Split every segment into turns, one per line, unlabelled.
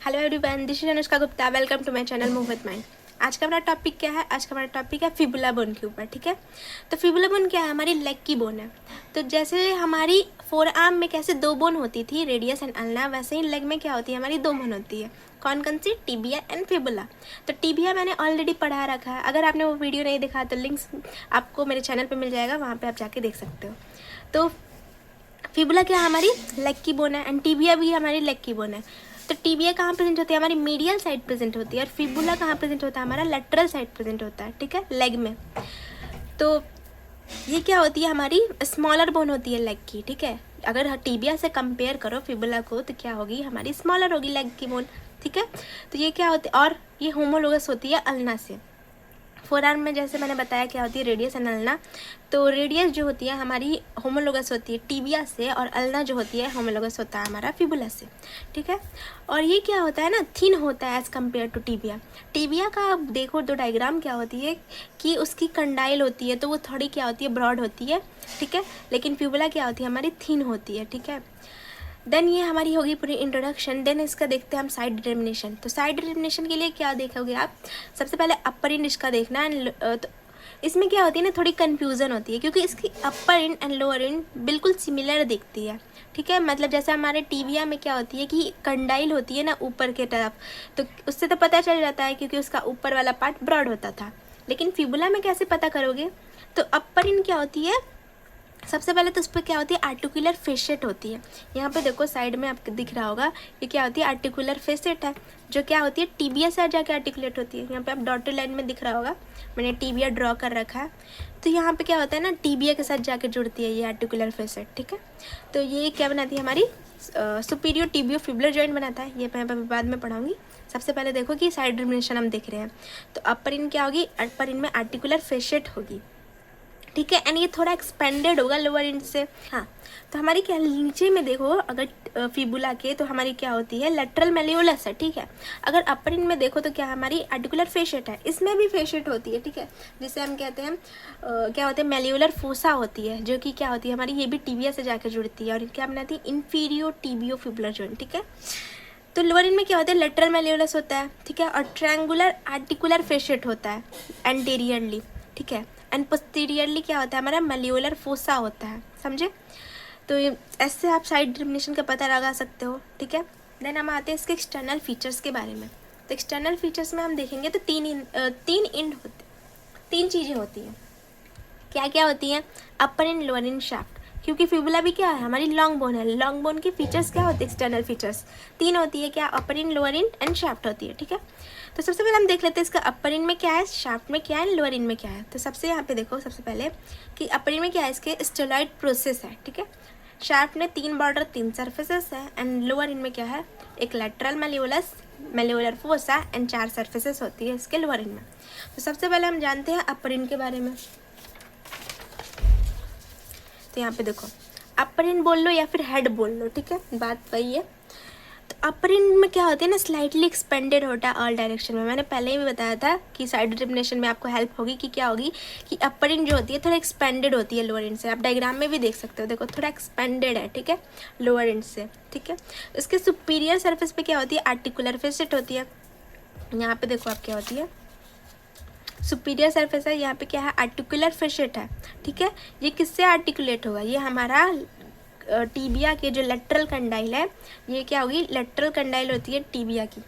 Hello everyone, this is Anushka Gupta. Welcome to my channel move with mind. आज का हमारा topic क्या है? आज का हमारा टॉपिक है फिबुला बोन के ऊपर। ठीक है, तो फिबुला बोन क्या है? हमारी लेग की बोन है। तो जैसे हमारी फोर आर्म में कैसे दो बोन होती थी, रेडियस एंड अल्ना, वैसे ही लेग में क्या होती है? हमारी दो बोन होती है। कौन कौन सी? Tibia and fibula. तो टिबिया मैंने ऑलरेडी पढ़ा रखा है, अगर आपने वो वीडियो नहीं देखा तो लिंक्स आपको मेरे चैनल पर मिल जाएगा, वहाँ पर आप जाके देख सकते हो। तो फिबुला क्या है? हमारी लेग की बोन है, एंड टिबिया भी हमारी लेग की बोन है। तो टिबिया कहाँ प्रेजेंट होती है? हमारी मीडियल साइड प्रेजेंट होती है, और फिबुला कहाँ प्रेजेंट होता है? हमारा लेटरल साइड प्रेजेंट होता है। ठीक है, लेग में। तो ये क्या होती है? हमारी स्मॉलर बोन होती है लेग की। ठीक है, अगर टिबिया से कंपेयर करो फिबुला को तो क्या होगी? हमारी स्मॉलर होगी लेग की बोन। ठीक है, तो ये क्या होती है? और ये होमोलोगस होती है अल्ना से। फोर आर्म में जैसे मैंने बताया क्या होती है? Radius and ulna. तो रेडियस जो होती है हमारी होमोलोगस होती है टिबिया से, और अल्ना जो होती है होमोलोगस होता है हमारा फिबुला से। ठीक है, और ये क्या होता है ना, थिन होता है as compare to tibia. Tibia का देखो तो डायग्राम क्या होती है कि उसकी कंडाइल होती है, तो वो थोड़ी क्या होती है? ब्रॉड होती है। ठीक है, लेकिन फिबुला क्या होती है? हमारी थिन होती है। ठीक है, देन ये हमारी होगी पूरी इंट्रोडक्शन। देन इसका देखते हैं हम साइड डिटर्मिनेशन। तो साइड डिटर्मिनेशन के लिए क्या देखोगे आप? सबसे पहले अपर इंड इसका देखना है। तो इसमें क्या होती है ना, थोड़ी कन्फ्यूज़न होती है, क्योंकि इसकी अपर इंड एंड लोअर इंड बिल्कुल सिमिलर दिखती है। ठीक है, मतलब जैसे हमारे टिबिया में क्या होती है कि कंडाइल होती है ना ऊपर के तरफ, तो उससे तो पता चल जाता है क्योंकि उसका ऊपर वाला पार्ट ब्रॉड होता था। लेकिन फिबुला में कैसे पता करोगे? तो अपर इंड क्या होती है? सबसे पहले तो उस पर क्या होती है? आर्टिकुलर फेसेट होती है। यहाँ पे देखो साइड में आपको दिख रहा होगा, ये क्या होती है? आर्टिकुलर फेसेट है, जो क्या होती है? टिबिया से जाके आर्टिकुलेट होती है। यहाँ पे आप डॉटेड लाइन में दिख रहा होगा, मैंने टिबिया ड्रॉ कर रखा है। तो यहाँ पे क्या होता है ना, टिबिया के साथ जाके जुड़ती है ये आर्टिकुलर फेसेट। ठीक है, तो ये क्या बनाती है? हमारी सुपीरियर टिबियो फिबुलर जॉइंट बनाता है। ये मैं बाद में पढ़ाऊंगी। सबसे पहले देखो कि साइड डिटर्मिनेशन हम देख रहे हैं। तो अपर इन क्या होगी? अपर इन में आर्टिकुलर फेसेट होगी। ठीक है, एंड ये थोड़ा एक्सपेंडेड होगा लोअर इंड से। हाँ, तो हमारी क्या नीचे में देखो, अगर फिबुला के तो हमारी क्या होती है? लेटरल मेलियोलस है। ठीक है, अगर अपर इंड में देखो तो क्या हमारी आर्टिकुलर फेसेट है, इसमें भी फेसेट होती है। ठीक है, जिसे हम कहते हैं क्या होते हैं? मेलियोलर फोसा होती है, जो कि क्या होती है हमारी? ये भी टिबिया से जाकर जुड़ती है, और क्या बनाती है? इन्फीरियो टिबियो फिबुलर जॉइंट। ठीक है, तो लोअर इंड में क्या होता है? लेटरल मेलियोलस होता है। ठीक है, और ट्रायंगुलर आर्टिकुलर फेसेट होता है एंटीरियरली। ठीक है, एंड पोस्टीरियरली क्या होता है? हमारा मेलियोलर फोसा होता है। समझे? तो ऐसे आप साइड डिटर्मिनेशन का पता लगा सकते हो। ठीक है, देन हम आते हैं इसके एक्सटर्नल फीचर्स के बारे में। तो एक्सटर्नल फीचर्स में हम देखेंगे तो तीन इंड होते, तीन चीज़ें होती हैं। क्या क्या होती हैं? Upper end, lower end, shaft. क्योंकि फिबुला भी क्या है? हमारी लॉन्ग बोन है। लॉन्ग बोन के फीचर्स क्या होते हैं? एक्सटर्नल फीचर्स तीन होती है। क्या? Upper end, lower end and shaft होती है। ठीक है, तो सबसे पहले हम देख लेते हैं इसका अपर इंड में क्या है, शाफ्ट में क्या है, लोअर इंड में क्या है। तो सबसे यहाँ पे देखो सबसे पहले कि अपर इंड में क्या है? इसके स्टेरॉइड प्रोसेस है। ठीक है, शाफ्ट में तीन बॉर्डर, तीन सर्फेसेस है, एंड लोअर इंड में क्या है? एक लेटरल मेलियोलस, मेलियोलर फोसा एंड चार सर्फेसेस होती है इसके लोअर इंड में। तो सबसे पहले हम जानते हैं अपर इंड के बारे में। तो यहाँ पे देखो, अपर इंड बोल लो या फिर हेड बोल लो। ठीक है, बात वही है। तो अपर इंड में क्या होता है ना, स्लाइटली एक्सपेंडेड होता है ऑल डायरेक्शन में। मैंने पहले ही भी बताया था कि साइड डिटर्मिनेशन में आपको हेल्प होगी कि क्या होगी कि अपर इंड जो होती है थोड़ा एक्सपेंडेड होती है लोअर इंड से। आप डायग्राम में भी देख सकते हो, देखो थोड़ा एक्सपेंडेड है। ठीक है, लोअर इंड से। ठीक है, इसके सुपीरियर सर्फेस पे क्या होती है? आर्टिकुलर फेसेट होती है। यहाँ पे देखो आप क्या होती है? सुपीरियर सरफेस है, यहाँ पे क्या है? आर्टिकुलर फेसेट है। ठीक है, ये किससे आर्टिकुलेट होगा? ये हमारा टिबिया के जो लेटरल कंडाइल है, ये क्या होगी? लेटरल कंडाइल होती है टिबिया की,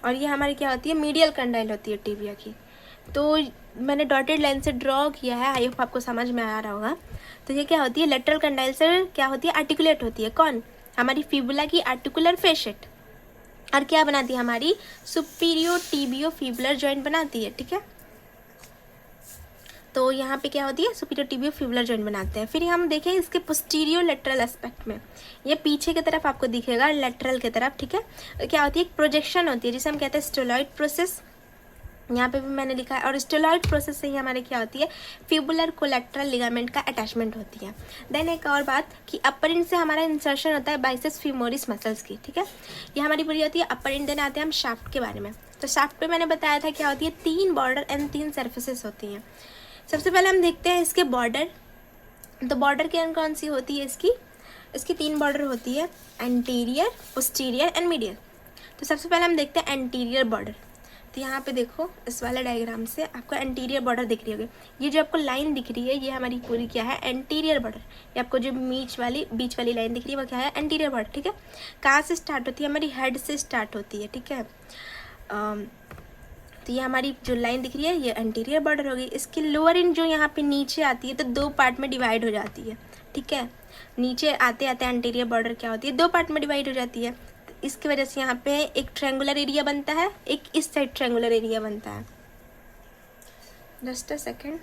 और ये हमारी क्या होती है? मीडियल कंडाइल होती है टिबिया की। तो मैंने डॉटेड लाइन से ड्रॉ किया है, आई होप आपको समझ में आ रहा होगा। तो ये क्या होती है? लेटरल कंडाइल से क्या होती है? आर्टिकुलेट होती है। कौन? हमारी फिबुला की आर्टिकुलर फेसेट, और क्या बनाती है? हमारी सुपीरियो टिबियो फिबुलर जॉइंट बनाती है। ठीक है, तो यहाँ पे क्या होती है? सुपीरियर टिबियो फिबुलर जॉइंट बनाते हैं। फिर हम देखें इसके पोस्टीरियो लेटरल एस्पेक्ट में, ये पीछे की तरफ आपको दिखेगा, लेटरल की तरफ। ठीक है, क्या होती है? एक प्रोजेक्शन होती है जिसे हम कहते हैं स्टेरॉइड प्रोसेस। यहाँ पे भी मैंने लिखा है, और स्टेरॉइड प्रोसेस से ही हमारे क्या होती है? फिबुलर कोलेट्रल लिगामेंट का अटैचमेंट होती है। देन एक और बात कि अपर इंड से हमारा इंसर्शन होता है बाइसेप्स फीमोरिस मसल्स की। ठीक है, ये हमारी पूरी होती है अपर इंड। देन आते हैं हम शाफ्ट के बारे में। तो शाफ्ट पे मैंने बताया था क्या होती है? तीन बॉर्डर एंड तीन सर्फेसेस होती हैं। सबसे पहले हम देखते हैं इसके बॉर्डर। तो बॉर्डर कौन कौन सी होती है इसकी? इसकी 3 बॉर्डर होती है, एंटीरियर, पोस्टीरियर एंड मीडियल। तो सबसे पहले हम देखते हैं एंटीरियर बॉर्डर। तो यहाँ पे देखो इस वाले डायग्राम से आपको एंटीरियर बॉर्डर दिख रही होगी। ये जो आपको लाइन दिख रही है ये हमारी पूरी क्या है, एंटीरियर बॉर्डर। ये आपको जो बीच वाली लाइन दिख रही है वो क्या है, एंटीरियर बॉर्डर। ठीक है, कहाँ से स्टार्ट होती है, हमारी हेड से स्टार्ट होती है। ठीक है, तो ये हमारी जो लाइन दिख रही है ये एंटीरियर बॉर्डर होगी। इसकी लोअर एंड जो यहाँ पे नीचे आती है तो 2 पार्ट में डिवाइड हो जाती है। ठीक है, नीचे आते आते एंटीरियर बॉर्डर क्या होती है, 2 पार्ट में डिवाइड हो जाती है। इसकी वजह से यहाँ पे एक ट्रायंगुलर एरिया बनता है, एक इस साइड ट्रायंगुलर एरिया बनता है। Just a second.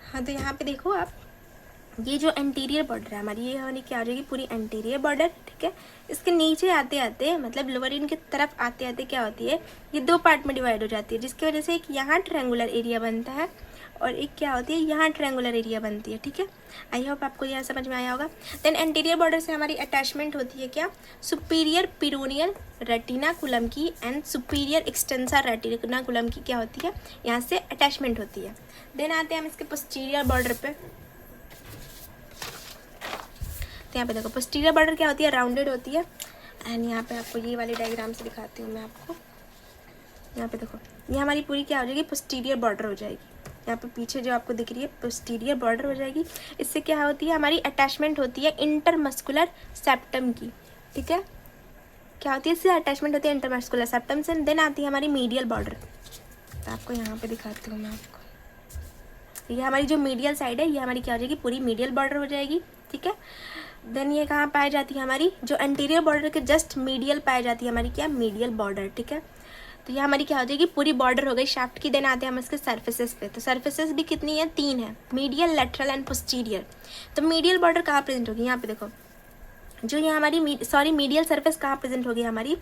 हाँ, तो यहाँ पे देखो आप, ये जो एंटीरियर बॉर्डर है हमारी, ये हमारी क्या हो जाएगी, पूरी एंटीरियर बॉर्डर। ठीक है, इसके नीचे आते आते मतलब लोअर इन की तरफ आते आते क्या होती है, ये 2 पार्ट में डिवाइड हो जाती है, जिसकी वजह से एक यहाँ ट्रायंगुलर एरिया बनता है और एक क्या होती है, यहाँ ट्रायंगुलर एरिया बनती है। ठीक है, आई होप आपको यह समझ में आया होगा। देन एंटीरियर बॉर्डर से हमारी अटैचमेंट होती है क्या, सुपीरियर पिरोनियल रेटिनाकुलम की एंड सुपीरियर एक्सटेंसर रेटिनाकुलम की क्या होती है, यहाँ से अटैचमेंट होती है। देन आते हैं हम इसके पोस्टीरियर बॉर्डर पे। तो यहाँ पे देखो पोस्टीरियर बॉर्डर क्या होती है, राउंडेड होती है। एंड यहाँ पे आपको ये वाली डायग्राम से दिखाती हूँ मैं आपको। यहाँ पे देखो ये हमारी पूरी क्या हो जाएगी, पोस्टीरियर बॉर्डर हो जाएगी। यहाँ पे पीछे जो आपको दिख रही है पोस्टीरियर बॉर्डर हो जाएगी। इससे क्या होती है, हमारी अटैचमेंट होती है इंटरमस्कुलर सेप्टम की। ठीक है, क्या होती है, इससे अटैचमेंट होती है इंटरमस्कुलर सेप्टम से। देन आती है हमारी मीडियल बॉर्डर। तो आपको यहाँ पे दिखाती हूँ मैं आपको। ये हमारी जो मीडियल साइड है ये हमारी क्या हो जाएगी, पूरी मीडियल बॉर्डर हो जाएगी। ठीक है, देन ये कहाँ पाई जाती है, हमारी जो एंटीरियर बॉर्डर के जस्ट मीडियल पाई जाती है हमारी क्या, मीडियल बॉर्डर। ठीक है, तो ये हमारी क्या हो जाएगी, पूरी बॉर्डर हो गई शाफ्ट की। देन आते हैं हम इसके सर्फेसेस पे। तो सर्फेसेस भी कितनी है, 3 है, मीडियल, लेटरल एंड पोस्टीरियर। तो मीडियल बॉर्डर कहाँ प्रेजेंट होगी, यहाँ पे देखो जो ये हमारी मीडियल सरफेस कहाँ प्रेजेंट होगी, हमारी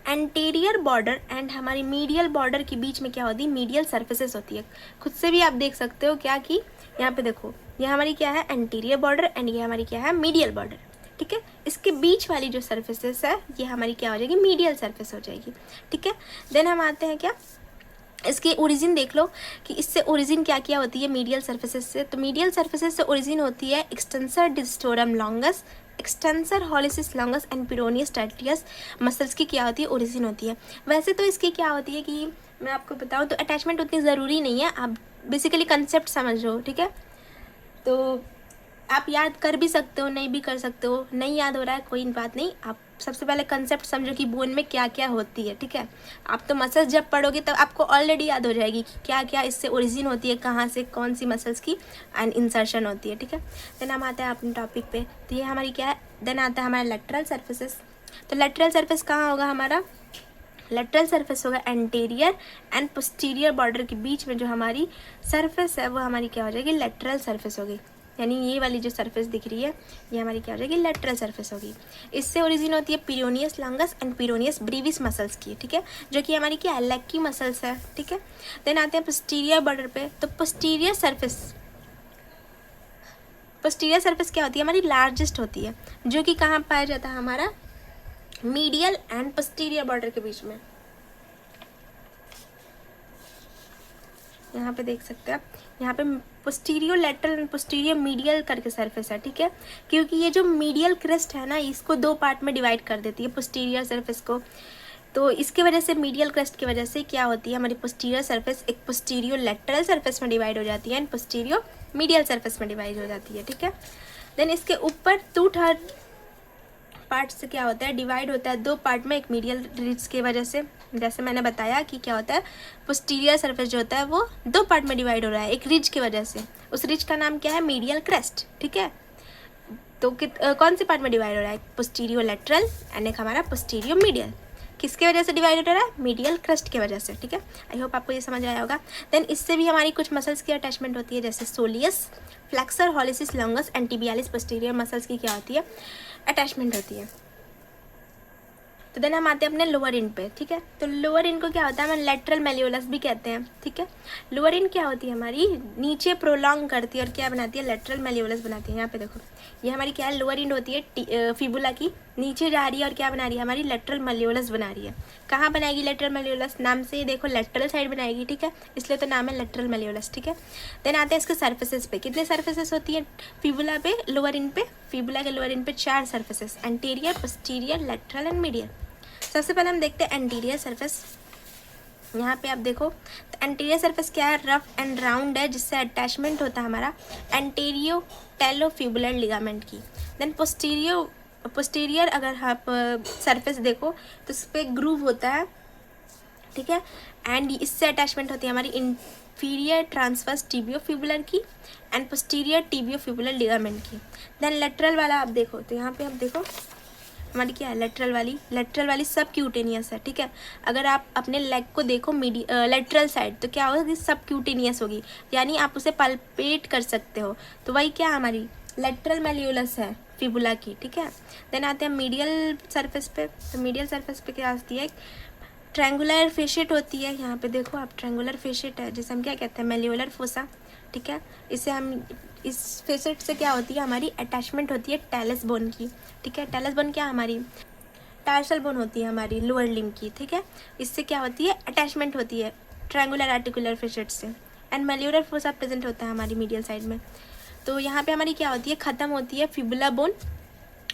एंटीरियर बॉर्डर एंड हमारी मीडियल बॉर्डर के बीच में क्या होती है, मीडियल सरफेसेस होती है। खुद से भी आप देख सकते हो क्या कि यहाँ पे देखो ये हमारी क्या है, एंटीरियर बॉर्डर एंड ये हमारी क्या है, मीडियल बॉर्डर। ठीक है, इसके बीच वाली जो सरफेसेस है ये हमारी क्या हो जाएगी, मीडियल सरफेस हो जाएगी। ठीक है, देन हम आते हैं क्या, इसकी ओरिजिन देख लो कि इससे ओरिजिन क्या क्या होती है मीडियल सरफेसेस से। तो मीडियल सरफेसेस से ओरिजिन होती है extensor digitorum longus, extensor hallucis longus and peroneus tertius muscles की क्या होती है, ओरिजिन होती है। वैसे तो इसकी क्या होती है कि मैं आपको बताऊँ तो अटैचमेंट उतनी ज़रूरी नहीं है, आप बेसिकली कंसेप्ट समझो। ठीक है, तो आप याद कर भी सकते हो, नहीं भी कर सकते हो, नहीं याद हो रहा है कोई बात नहीं, आप सबसे पहले कंसेप्ट समझो कि बोन में क्या क्या होती है। ठीक है, आप तो मसल्स जब पढ़ोगे तब आपको ऑलरेडी याद हो जाएगी कि क्या क्या इससे ओरिजिन होती है, कहाँ से कौन सी मसल्स की एंड इंसर्शन होती है। ठीक है, देन हम आते हैं अपने टॉपिक पे। तो ये हमारी क्या है, देन आता है हमारा लेटरल सर्फेसेस। तो लेटरल सर्फेस कहाँ होगा, हमारा लेटरल सरफेस होगा एंटीरियर एंड पोस्टीरियर बॉर्डर के बीच में जो हमारी सरफेस है वो हमारी क्या हो जाएगी, लेटरल सरफेस होगी। यानी ये वाली जो सरफेस दिख रही है ये हमारी क्या हो जाएगी, लेटरल सरफेस होगी। इससे ओरिजिन होती है पिरोनियस लॉन्गस एंड पिरोनियस ब्रीविस मसल्स की। ठीक है, जो कि हमारी क्या लेग की मसल्स है। ठीक है, देन आते हैं पोस्टीरियर बॉर्डर पे। तो पोस्टीरियर सरफेस क्या होती है, हमारी लार्जेस्ट होती है, जो कि कहाँ पाया जाता है, हमारा मीडियल एंड पोस्टीरियर बॉर्डर के बीच में। यहाँ पे देख सकते हैं आप, यहाँ पे posterior lateral and posterior medial करके सरफेस है। ठीक है, क्योंकि ये जो मीडियल क्रेस्ट है ना इसको 2 पार्ट में डिवाइड कर देती है पोस्टीरियर सरफेस को। तो इसके वजह से मीडियल क्रेस्ट की वजह से क्या होती है, हमारी पोस्टीरियर सरफेस एक पोस्टीरियर लेटरल सरफेस में डिवाइड हो जाती है एंड पोस्टीरियर मीडियल सरफेस में डिवाइड हो जाती है। ठीक है, देन इसके ऊपर 2/3 पार्ट से क्या होता है, डिवाइड होता है 2 पार्ट में, एक मीडियल रिज की वजह से। जैसे मैंने बताया कि क्या होता है, पोस्टीरियर सरफेस जो होता है वो 2 पार्ट में डिवाइड हो रहा है एक रिज की वजह से। उस रिज का नाम क्या है, मीडियल क्रेस्ट। ठीक है, तो कौन से पार्ट में डिवाइड हो रहा है, पोस्टीरियर लेटरल एंड एक हमारा पोस्टीरियर मीडियल। किसके वजह से डिवाइड हो रहा है, मीडियल क्रेस्ट की वजह से। ठीक है, आई होप आपको ये समझ आया होगा। देन इससे भी हमारी कुछ मसल्स की अटैचमेंट होती है, जैसे soleus, flexor hallucis longus and tibialis posterior muscles की क्या होती है, अटैचमेंट होती है। तो देन हम आते हैं अपने लोअर इंड पे, ठीक है। तो लोअर इंड को क्या होता है, हम लेटरल मेल्यूलस भी कहते हैं, ठीक है। लोअर इंड क्या होती है हमारी, नीचे प्रोलॉन्ग करती है और क्या बनाती है, लेटरल मेल्यूलस बनाती है। यहाँ पे देखो ये हमारी क्या है, लोअर इंड होती है फिबुला की, नीचे जा रही है और क्या बना रही है, हमारी लेटरल मेल्यूलस बना रही है। कहाँ बनाएगी लेटरल मेल्यूलस, नाम से देखो लेटरल साइड बनाएगी, ठीक है, इसलिए तो नाम है लेटरल मेल्यूलस, ठीक है। देन आते हैं इसके सर्फेसेस पे, कितने सर्फेसेस होती है फिबुला पे, लोअर इंड पे, फिबुला के लोअर इंड पे 4 surfaces, anterior, posterior, lateral and medial. सबसे पहले हम देखते हैं एंटीरियर सर्फेस। यहाँ पे आप देखो तो एंटीरियर सरफेस क्या है, रफ एंड राउंड है, जिससे अटैचमेंट होता है हमारा एंटीरियो टेलोफिबुलर लिगामेंट की। देन पोस्टीरियर अगर आप सरफेस देखो तो उस पर ग्रूव होता है, ठीक है, एंड इससे अटैचमेंट होती है हमारी इंफीरियर ट्रांसवर्स टिबियोफिबुलर की एंड पोस्टीरियर टिबियोफिबुलर लिगामेंट की। देन लेटरल वाला आप देखो तो यहाँ पे आप देखो हमारी क्या है, लेटरल वाली सब क्यूटेनियस है, ठीक है। अगर आप अपने लेग को देखो लेटरल साइड तो क्या होगी, सब क्यूटेनियस होगी, यानी आप उसे पल्पेट कर सकते हो, तो वही क्या हमारी लेटरल मेल्यूलस है फिबुला की, ठीक है। देन आते हैं मीडियल सरफेस पे। तो मीडियल सरफेस पे क्या आती है, ट्रायंगुलर फेशिएट होती है। यहाँ पे देखो आप ट्रायंगुलर फेशिएट है, जिसे हम क्या कहते हैं, मेल्यूलर फोसा, ठीक है। इसे हम इस फेशिएट से क्या होती है, हमारी अटैचमेंट होती है टेलस बोन की, ठीक है। टेलस बोन क्या हमारी टार्सल बोन होती है हमारी लोअर लिम्ब की, ठीक है। इससे क्या होती है, अटैचमेंट होती है ट्रायंगुलर आर्टिकुलर फेशिएट से, एंड मेल्यूलर फोसा प्रेजेंट होता है हमारी मीडियल साइड में। तो यहाँ पे हमारी क्या होती है, ख़त्म होती है फिबुला बोन।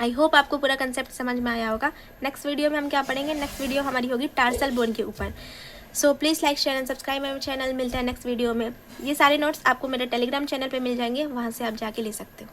आई होप आपको पूरा कंसेप्ट समझ में आया होगा। नेक्स्ट वीडियो में हम क्या पढ़ेंगे, नेक्स्ट वीडियो हमारी होगी टार्सल बोन के ऊपर। So please like share and subscribe my channel. मिलता है नेक्स्ट वीडियो में। ये सारे नोट्स आपको मेरे टेलीग्राम चैनल पे मिल जाएंगे, वहाँ से आप जाके ले सकते हो।